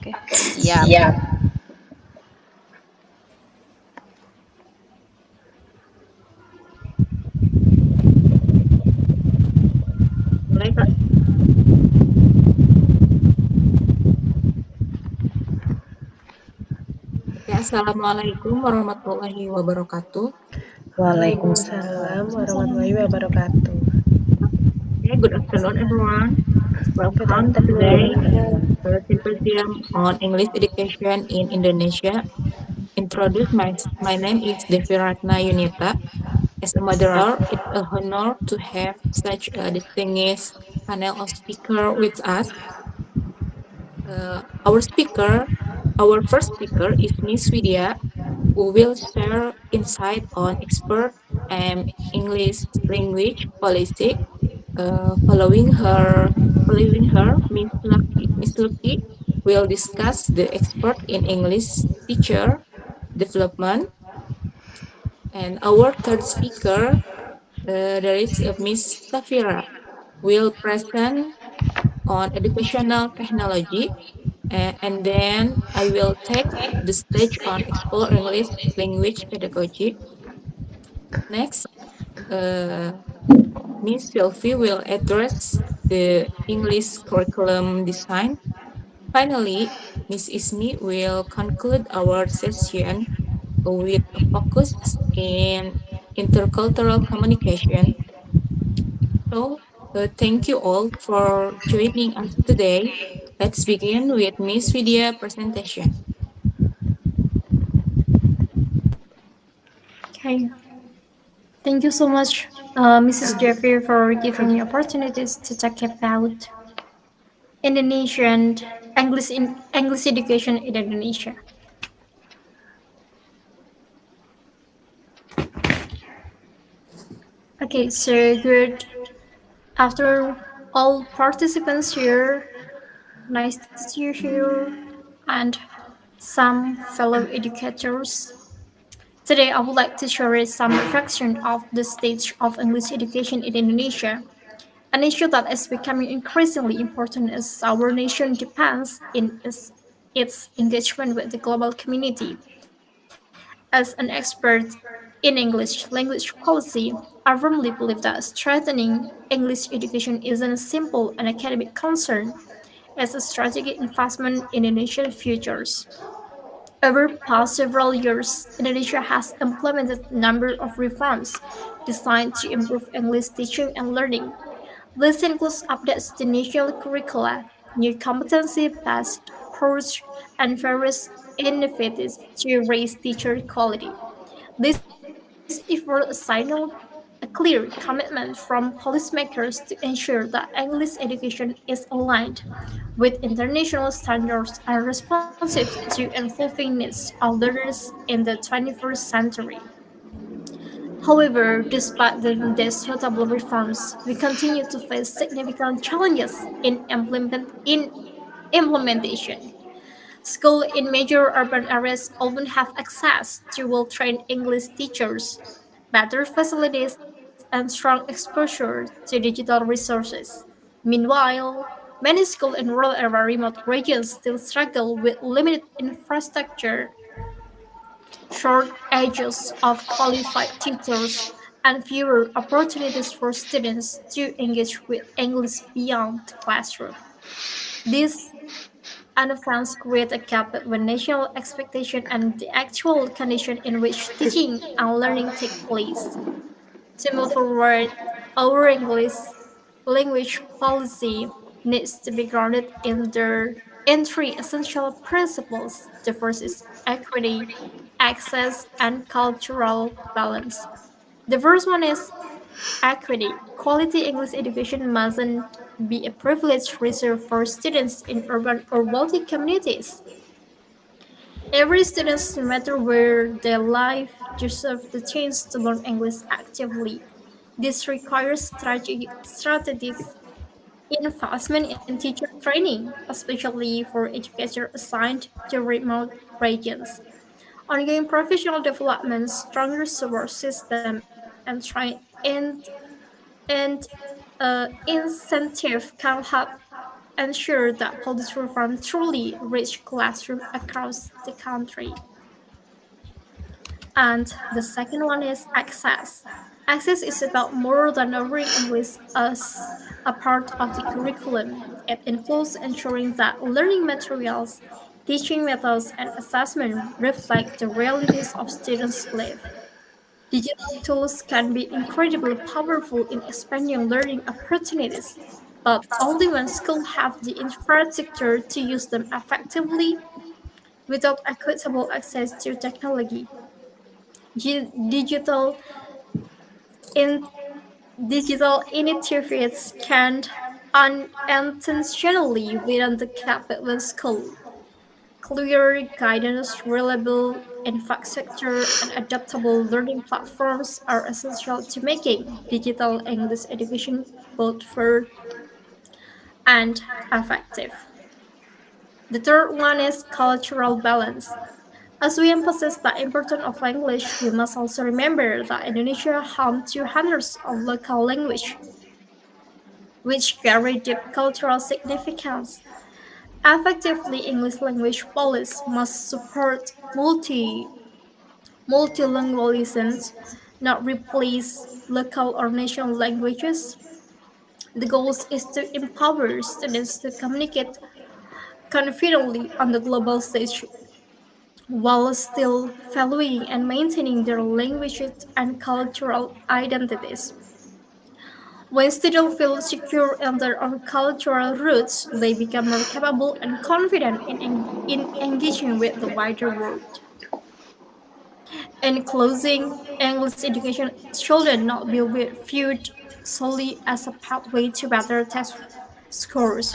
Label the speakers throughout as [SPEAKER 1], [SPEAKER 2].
[SPEAKER 1] Oke, siap.
[SPEAKER 2] Siap.
[SPEAKER 1] Mulai, Kak. Oke, Assalamualaikum warahmatullahi wabarakatuh.
[SPEAKER 2] Waalaikumsalam warahmatullahi wabarakatuh.
[SPEAKER 1] Okay, good afternoon, everyone.
[SPEAKER 2] Good
[SPEAKER 1] Welcome to today
[SPEAKER 2] afternoon.
[SPEAKER 1] symposium on English education in Indonesia. My name is Devi Ratna Yunita. As a moderator, it's a honor to have such a distinguished panel of speakers with us. Uh, our speaker, our first speaker is Miss Widya, who will share insight on expert and English language policy. Following her, Miss Lucky will discuss the expert in English teacher development. And our third speaker, there is Miss Safira, will present on educational technology. And then I will take the stage on explore English language pedagogy. Next, uh, Miss Sylvie will address the English curriculum design. Finally, Miss Ismi will conclude our session with a focus in intercultural communication. So, thank you all for joining us today. Let's begin with Miss Vidya presentation.
[SPEAKER 3] Okay, thank you so much, Mrs. Jeffrey, for giving me opportunities to talk about Indonesian English education in Indonesia. Okay, so good after all participants here. Nice to see you here, and some fellow educators. Today, I would like to share some reflection of the stage of English education in Indonesia, an issue that is becoming increasingly important as our nation depends in its engagement with the global community. As an expert in English language policy, I firmly believe that strengthening English education isn't a simple and academic concern, it's a strategic investment in Indonesian futures. Over the past several years, Indonesia has implemented a number of reforms designed to improve English teaching and learning. This includes updates to national curricula, new competency-based approach, and various initiatives to raise teacher quality. These efforts signal a clear commitment from policymakers to ensure that English education is aligned with international standards and responsive to evolving needs of learners in the 21st century. However, despite these notable reforms, we continue to face significant challenges in implementation. Schools in major urban areas often have access to well-trained English teachers, better facilities, and strong exposure to digital resources. Meanwhile, many schools in rural or remote regions still struggle with limited infrastructure, shortages of qualified teachers, and fewer opportunities for students to engage with English beyond the classroom. These unfans create a gap between national expectation and the actual condition in which teaching and learning take place. To move forward, our English language policy needs to be grounded in three essential principles. The first is equity, access, and cultural balance. The first one is equity. Quality English education mustn't be a privilege reserved for students in urban or wealthy communities. Every student, no matter where they live, deserves the chance to learn English actively. This requires strategic investment in teacher training, especially for educators assigned to remote regions. Ongoing professional development, stronger support system, and incentive can help ensure that policy reform truly reach classrooms across the country. And the second one is access. Access is about more than offering English as a part of the curriculum. It includes ensuring that learning materials, teaching methods, and assessment reflect the realities of students' life. Digital tools can be incredibly powerful in expanding learning opportunities, but only when schools have the infrastructure to use them effectively. Without equitable access to technology, digital in digital initiatives can unintentionally widen the gap between school. Clear guidance, reliable infrastructure, and adaptable learning platforms are essential to making digital English education both fair and effective. The third one is cultural balance. As we emphasize the importance of language, we must also remember that Indonesia home to hundreds of local languages, which carry deep cultural significance. Effectively, English language policy must support multilingualism, not replace local or national languages. The goal is to empower students to communicate confidently on the global stage while still valuing and maintaining their languages and cultural identities. When students feel secure in their own cultural roots, they become more capable and confident in engaging with the wider world. In closing, English education should not be viewed solely as a pathway to better test scores.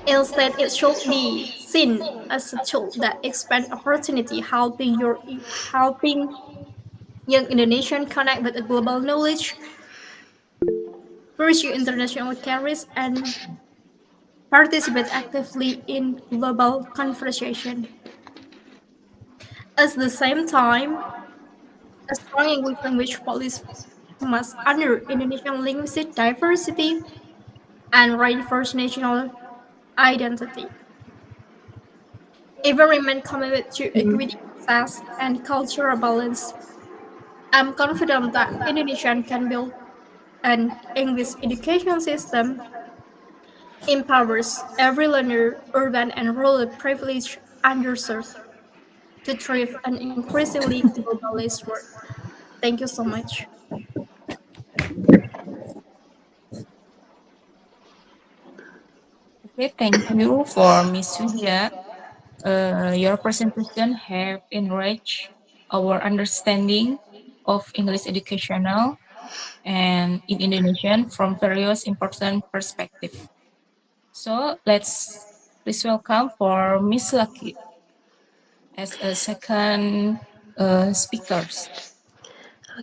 [SPEAKER 3] Instead, it should be seen as a tool that expands opportunity, helping young Indonesians connect with the global knowledge, pursue international careers, and participate actively in global conversation. At the same time, a strong English language policy must honor Indonesian linguistic diversity and reinforce national identity. Even remain committed to equity, access, and cultural balance. I'm confident that Indonesia can build an English education system empowers every learner, urban and rural, privileged, underserved, to thrive an increasingly globalized world. Thank you so much.
[SPEAKER 1] Okay, thank you for Miss Widya. Your presentation have enriched our understanding of English educational and in Indonesian from various important perspective. So let's please welcome for Miss Lucky as a second speakers.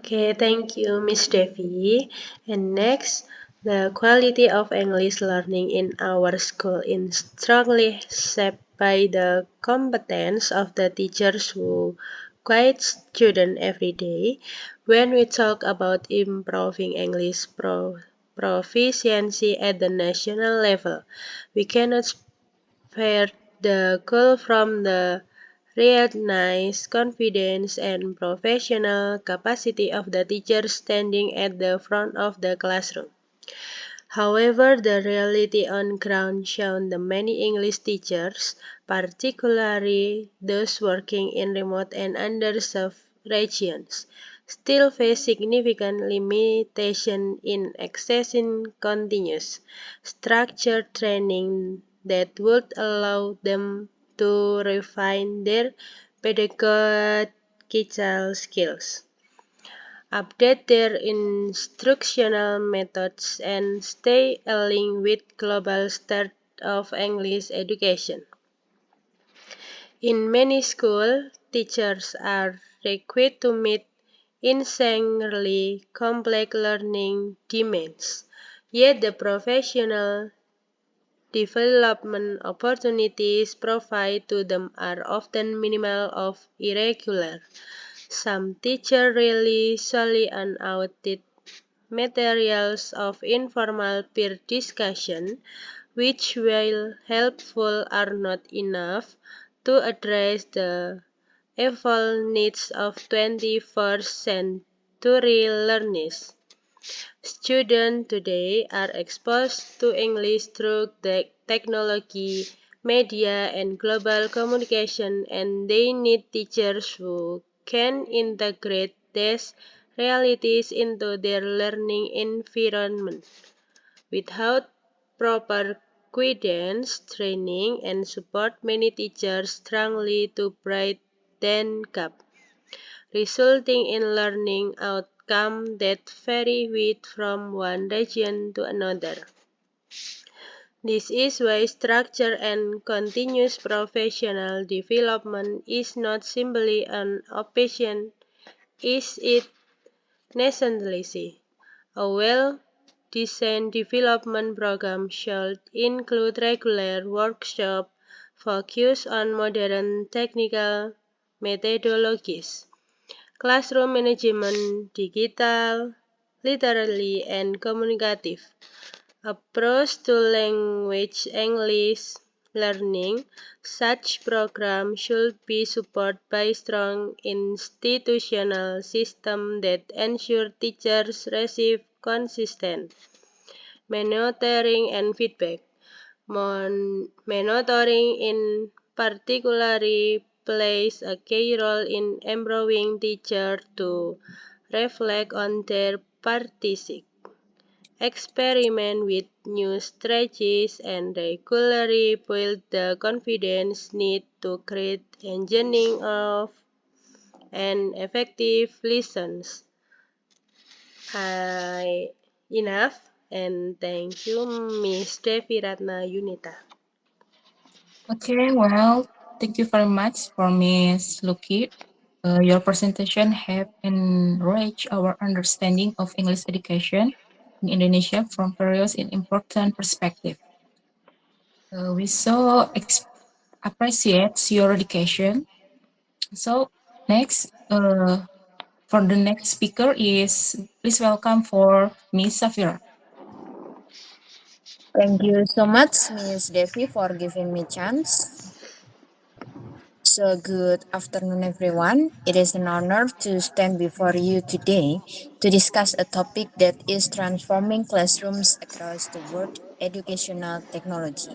[SPEAKER 2] Okay, thank you, Miss Devi. And next, the quality of English learning in our school is strongly shaped by the competence of the teachers who guide students every day. When we talk about improving English proficiency at the national level, we cannot spare the goal from the recognize confidence and professional capacity of the teacher standing at the front of the classroom. However, the reality on ground shows the many English teachers, particularly those working in remote and underserved regions, still face significant limitation in accessing continuous, structured training that would allow them to refine their pedagogical skills, update their instructional methods, and stay aligned with global standards of English education. In many schools, teachers are required to meet insanely complex learning demands, yet the professional development opportunities provided to them are often minimal or irregular. Some teachers rely solely on outdated materials of informal peer discussion, which, while helpful, are not enough to address the evolving needs of 21st century learners. Students today are exposed to English through technology, media, and global communication, and they need teachers who can integrate these realities into their learning environment. Without proper guidance, training, and support, many teachers struggle to bridge that gap, resulting in learning outcomes that vary from one region to another. This is why structure and continuous professional development is not simply an option, is it necessary. A well-designed development program should include regular workshops focused on modern technical methodologies, classroom management, digital, literary, and communicative approach to language English learning. Such programs should be supported by strong institutional systems that ensure teachers receive consistent monitoring and feedback. Monitoring in particular plays a key role in empowering teachers to reflect on their participation, experiment with new strategies, and regularly build the confidence needed to create engaging of and effective lessons. I enough, and thank you, Miss Devi Ratna Yunita.
[SPEAKER 1] Okay, well, thank you very much for Miss Luki. Your presentation have enriched our understanding of English education in Indonesia from various and important perspectives. We so appreciate your dedication. So next, for the next speaker is please welcome for Miss Safira.
[SPEAKER 4] Thank you so much, Miss Devi, for giving me chance. So good afternoon, everyone. It is an honor to stand before you today to discuss a topic that is transforming classrooms across the world: educational technology.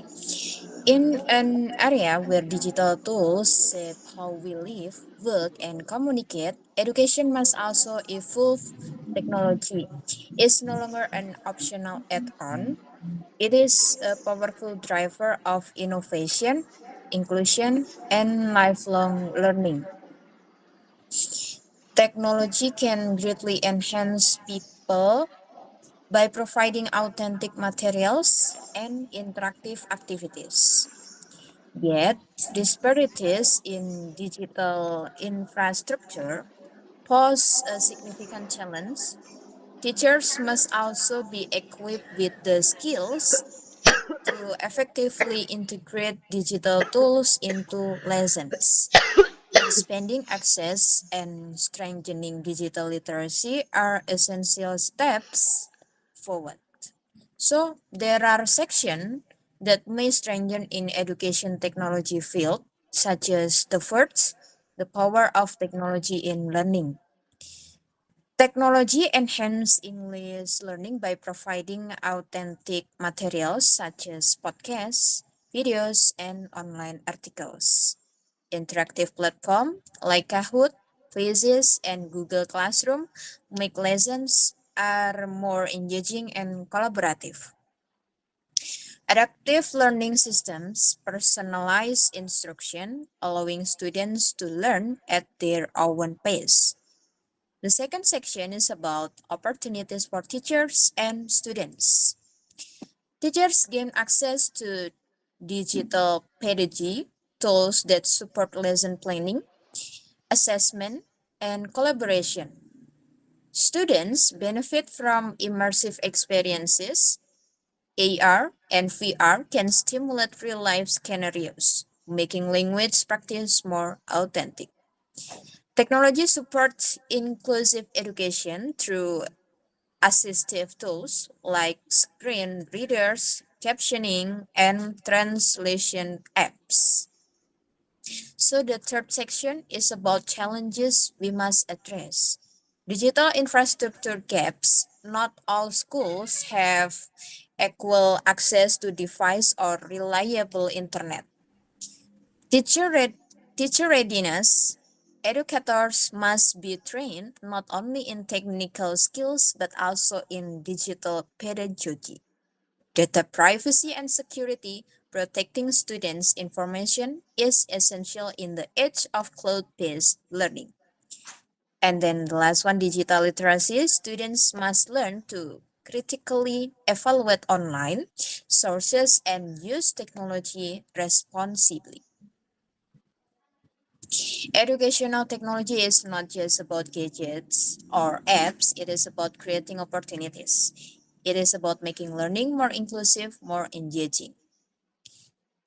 [SPEAKER 4] In an area where digital tools shape how we live, work, and communicate, education must also evolve. Technology is no longer an optional add-on. It is a powerful driver of innovation, inclusion, and lifelong learning. Technology can greatly enhance people by providing authentic materials and interactive activities. Yet, disparities in digital infrastructure pose a significant challenge. Teachers must also be equipped with the skills to effectively integrate digital tools into lessons. Expanding access and strengthening digital literacy are essential steps forward. So there are sections that may strengthen in education technology field, such as the first, the power of technology in learning. Technology enhance English learning by providing authentic materials such as podcasts, videos, and online articles. Interactive platforms like Kahoot, Quizzes, and Google Classroom make lessons are more engaging and collaborative. Adaptive learning systems personalize instruction, allowing students to learn at their own pace. The second section is about opportunities for teachers and students. Teachers gain access to digital pedagogy tools that support lesson planning, assessment, and collaboration. Students benefit from immersive experiences. AR and VR can stimulate real life scenarios, making language practice more authentic. Technology supports inclusive education through assistive tools like screen readers, captioning, and translation apps. So the third section is about challenges we must address. Digital infrastructure gaps. Not all schools have equal access to device or reliable internet. Teacher, teacher readiness. Educators must be trained not only in technical skills but also in digital pedagogy. Data privacy and security. Protecting students' information is essential in the age of cloud-based learning. And then the last one, digital literacy. Students must learn to critically evaluate online sources and use technology responsibly. Educational technology is not just about gadgets or apps, it is about creating opportunities. It is about making learning more inclusive, more engaging.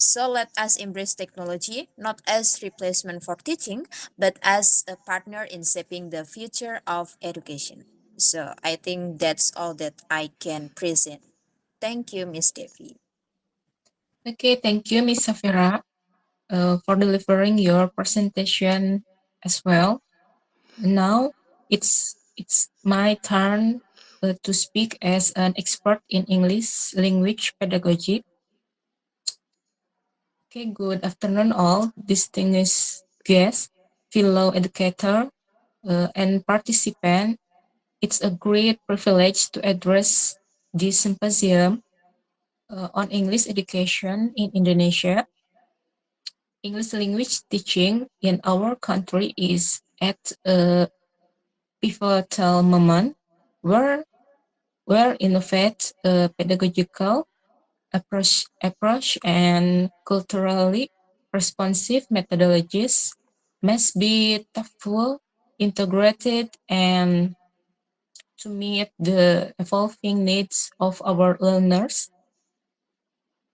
[SPEAKER 4] So let us embrace technology not as replacement for teaching, but as a partner in shaping the future of education. So I think that's all that I can present. Thank you, Miss Devi.
[SPEAKER 1] Okay, thank you, Miss Safira, for delivering your presentation as well. Now it's my turn to speak as an expert in English language pedagogy. Okay, good afternoon, all distinguished guests, fellow educator, and participant. It's a great privilege to address this symposium on English education in Indonesia. English language teaching in our country is at a pivotal moment where innovate pedagogical approach and culturally responsive methodologies must be thoughtful, integrated, and to meet the evolving needs of our learners,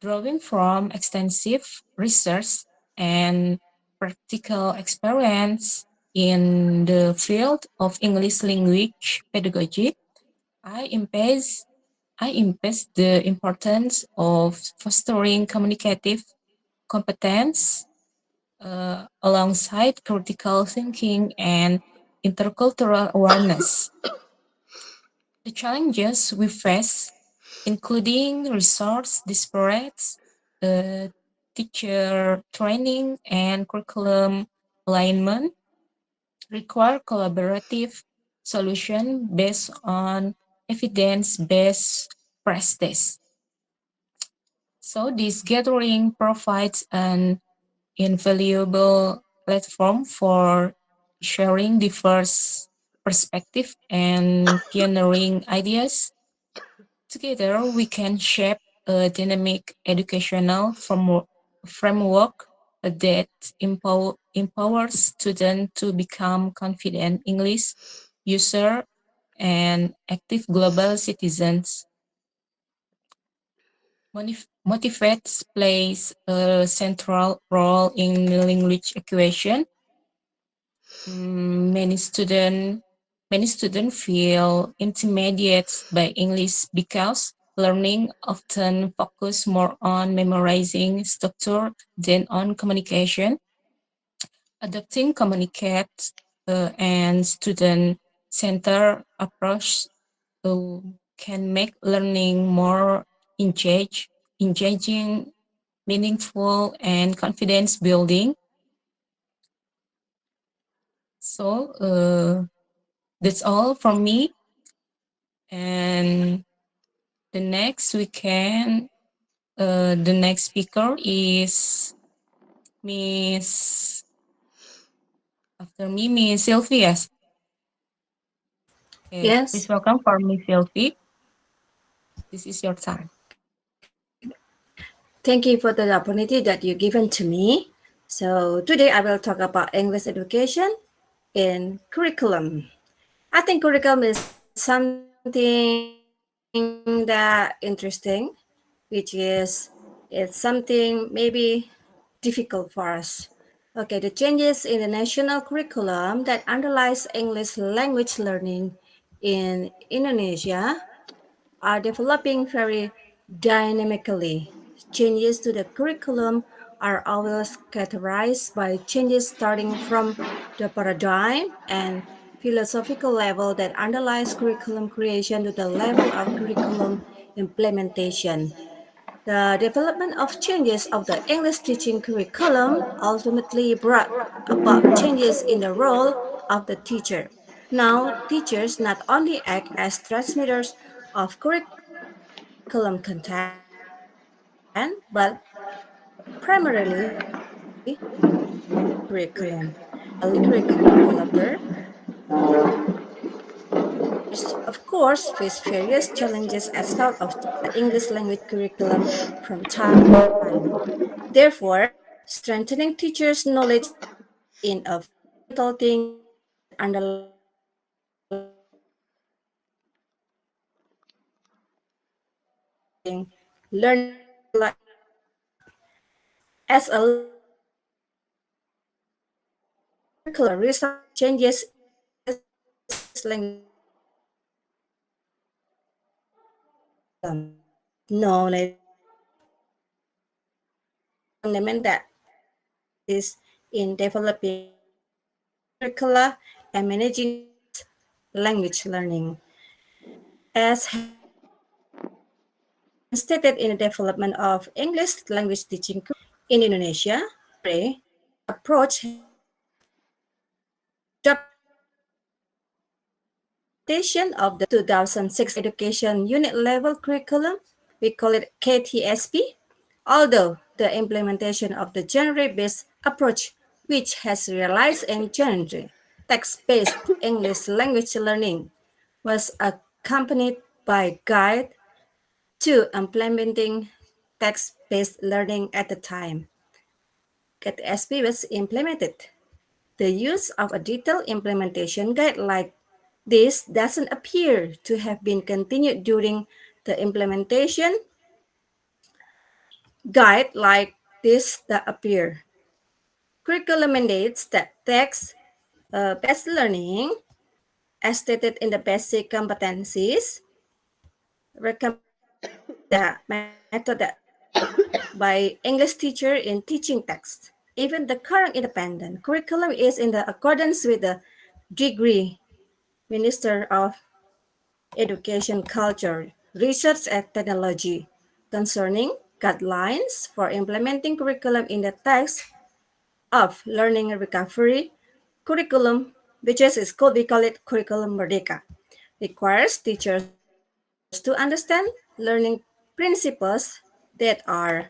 [SPEAKER 1] drawing from extensive research and practical experience in the field of English language pedagogy. I emphasize the importance of fostering communicative competence alongside critical thinking and intercultural awareness. The challenges we face, including resource disparities, uh, teacher training, and curriculum alignment, require collaborative solution based on evidence-based practice. So this gathering provides an invaluable platform for sharing diverse perspectives and pioneering ideas. Together, we can shape a dynamic educational framework that empowers students to become confident English users and active global citizens. Motivates plays a central role in language acquisition. Many students feel intimidated by English because learning often focus more on memorizing structure than on communication. Adopting communicate and student-centered approach uh, can make learning more engaging, meaningful, and confidence building. So that's all from me. And the next speaker is Miss after me, Miss Sylvia. Okay, please
[SPEAKER 3] Yes.
[SPEAKER 1] welcome for Miss Sylvie. This is your time.
[SPEAKER 5] Thank you for the opportunity that you given to me. So today I will talk about English education in curriculum. I think curriculum is something that interesting, which is it's something maybe difficult for us. Okay, the changes in the national curriculum that underlies English language learning in Indonesia are developing very dynamically. Changes to the curriculum are always characterized by changes starting from the paradigm and philosophical level that underlies curriculum creation to the level of curriculum implementation. The development of changes of the English teaching curriculum ultimately brought about changes in the role of the teacher. Now, teachers not only act as transmitters of curriculum content, but primarily developers of curriculum. As a curriculum developers, of course, face various challenges as part of the English language curriculum from time to time. Therefore, strengthening teachers' knowledge in a fundamental thing that underlies learning curricula in English. As a language teacher, I believe curricular results from changes in the English language curriculum are welcome. No, ladies and gentlemen, fundamental practices in developing English curricula and managing teachers' language learning. As has been stated in the development of English language teaching in Indonesia, this approach has been adopted in the implementation of the 2006 Education Unit Level Curriculum. We call it KTSP, although the implementation of the genre-based approach, which has realized in genre text-based English language learning, was accompanied by guide to implementing text-based learning at the time KTSP was implemented. The use of a detailed implementation guide like this doesn't appear to have been continued during the implementation guide like this that appear. Curriculum mandates that text-based learning, as stated in the basic competencies, recommended the method that adopted by English teacher in teaching text. Even the current independent curriculum is in the accordance with the degree Minister of Education, Culture, Research and Technology concerning guidelines for implementing curriculum in the text of learning recovery curriculum, which is called we call it curriculum merdeka, requires teachers to understand learning principles that are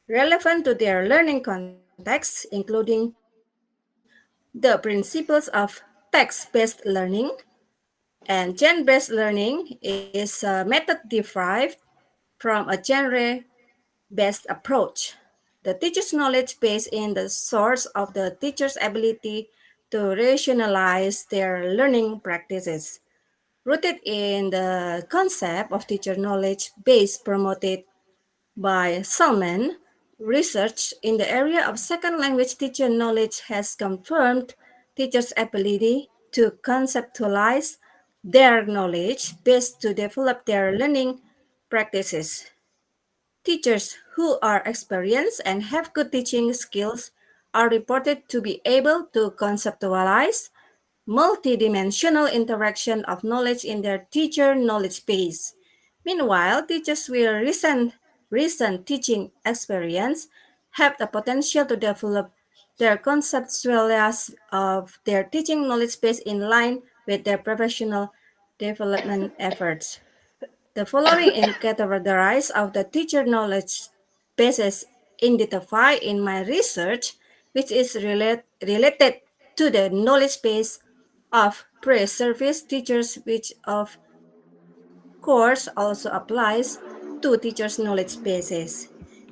[SPEAKER 5] relevant to their learning context, including the principles of text-based learning. And genre-based learning is a method derived from a genre-based approach. The teacher's knowledge based in the source of the teacher's ability to rationalize their learning practices. Rooted in the concept of teacher knowledge base promoted by Salman, research in the area of second language teacher knowledge has confirmed teachers' ability to conceptualize their knowledge base to develop their learning practices. Teachers who are experienced and have good teaching skills are reported to be able to conceptualize multidimensional interaction of knowledge in their teacher knowledge base. Meanwhile, teachers with recent teaching experience have the potential to develop their conceptualities of their teaching knowledge base in line with their professional development efforts. The following in categories of the teacher knowledge bases identified in my research, which is related to the knowledge base of pre-service teachers, which of course also applies to teachers' knowledge bases.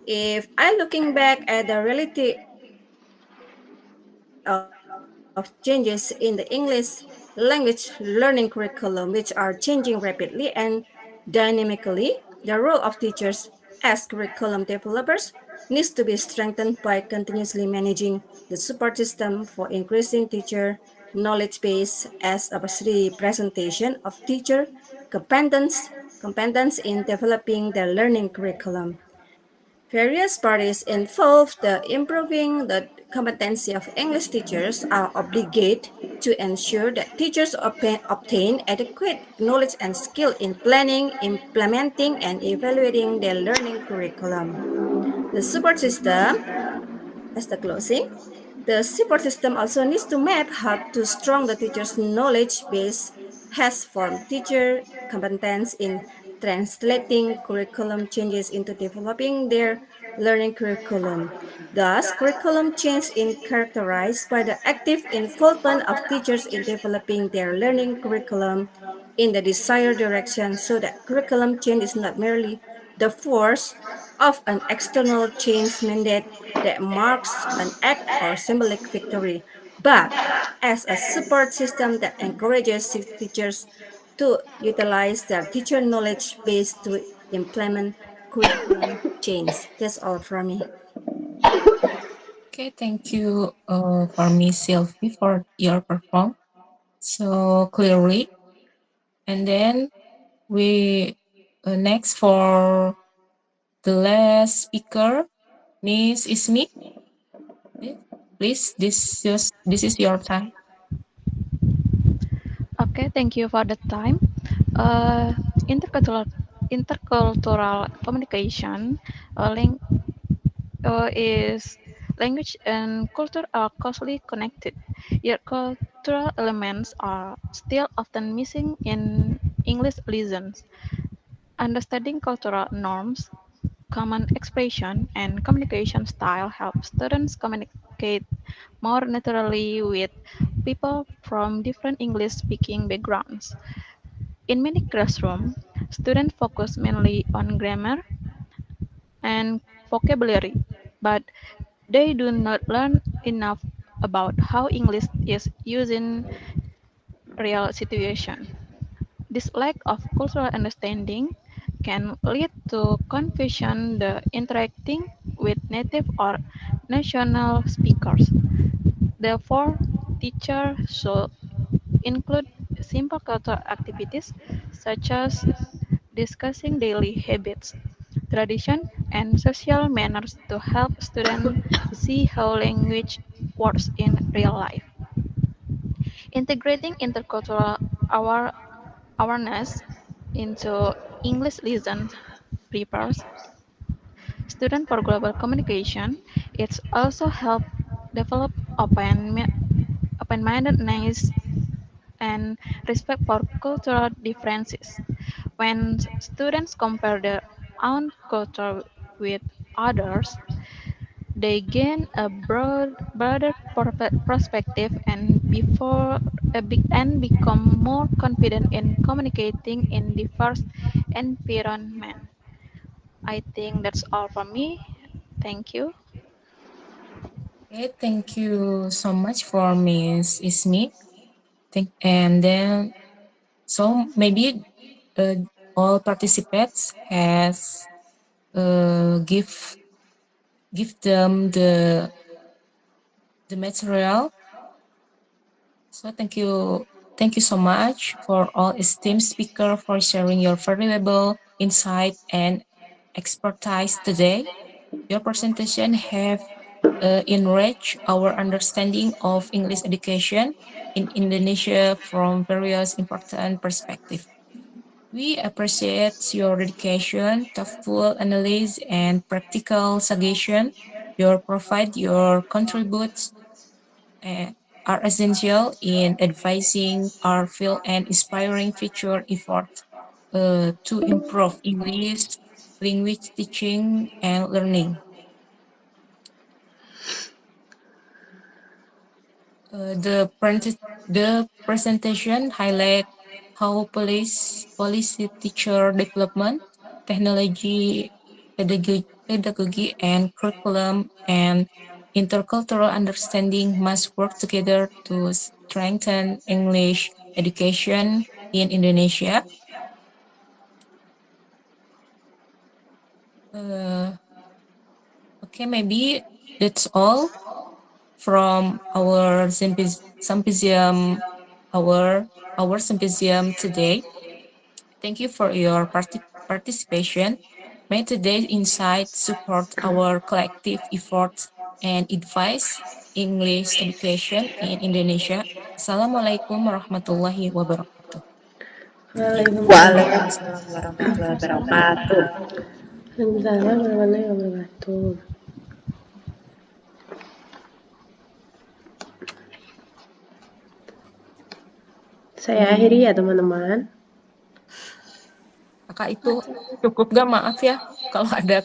[SPEAKER 5] If I looking back at the reality of changes in the English language learning curriculum, which are changing rapidly and dynamically, the role of teachers as curriculum developers needs to be strengthened by continuously managing the support system for increasing teacher knowledge base as a representation of teacher competence and ability. competence in developing their learning curriculum. Various parties involved in improving the competency of English teachers are obligated to ensure that teachers obtain adequate knowledge and skill in planning, implementing, and evaluating their learning curriculum. The support system, as the closing, the support system also needs to map how to strong the teacher's knowledge base has formed teacher competence in translating curriculum changes into developing their learning curriculum. Thus, curriculum change is characterized by the active involvement of teachers in developing their learning curriculum in the desired direction so that curriculum change is not merely the force of an external change mandate that marks an act or symbolic victory, but as a support system that encourages teachers to utilize their teacher knowledge base to implement curriculum change. That's all from me.
[SPEAKER 1] Okay, thank you for Miss Sylvie for your perform so clearly. And then we next for the last speaker, Miss Ismi. Please, this is your time.
[SPEAKER 6] Okay, thank you for the time. Uh, intercultural communication is language and culture are closely connected, yet cultural elements are still often missing in English lessons. Understanding cultural norms, common expression, and communication style help students communicate more naturally with people from different English speaking backgrounds. In many classrooms, students focus mainly on grammar and vocabulary, but they do not learn enough about how English is used in real situations. This lack of cultural understanding can lead to confusion the interacting with native or national speakers. Therefore, teachers should include simple cultural activities such as discussing daily habits, tradition, and social manners to help students see how language works in real life. Integrating intercultural aware- awareness into English lessons prepares students for global communication. It's also help develop open-mindedness and respect for cultural differences. When students compare their own culture with others, they gain a broader perspective and become more confident in communicating in diverse environment. I think that's all from me. Thank you.
[SPEAKER 1] Okay, thank you so much for Miss Ismi. And then so maybe uh, all participants has give them the material. So thank you so much for all esteemed speaker for sharing your valuable insight and expertise today. Your presentation have enriched our understanding of English education in Indonesia from various important perspectives. We appreciate your dedication, thoughtful analysis, and practical suggestion. Your provide your contributes uh, are essential in advising our field and inspiring future efforts to improve English language teaching and learning. The presentation highlight how policy teacher development, technology, pedagogy and curriculum and intercultural understanding must work together to strengthen English education in Indonesia. Uh, okay, maybe that's all from our symposium, our our symposium today. Thank you for your participation. May today's insight support our collective efforts and advise English education in Indonesia. Assalamualaikum warahmatullahi wabarakatuh.
[SPEAKER 2] Waalaikumsalam.
[SPEAKER 4] Waalaikumsalam warahmatullahi wabarakatuh.
[SPEAKER 2] Waalaikumsalam warahmatullahi wabarakatuh. Saya akhiri ya teman-teman.
[SPEAKER 1] Kakak itu cukup gak, maaf ya kalau ada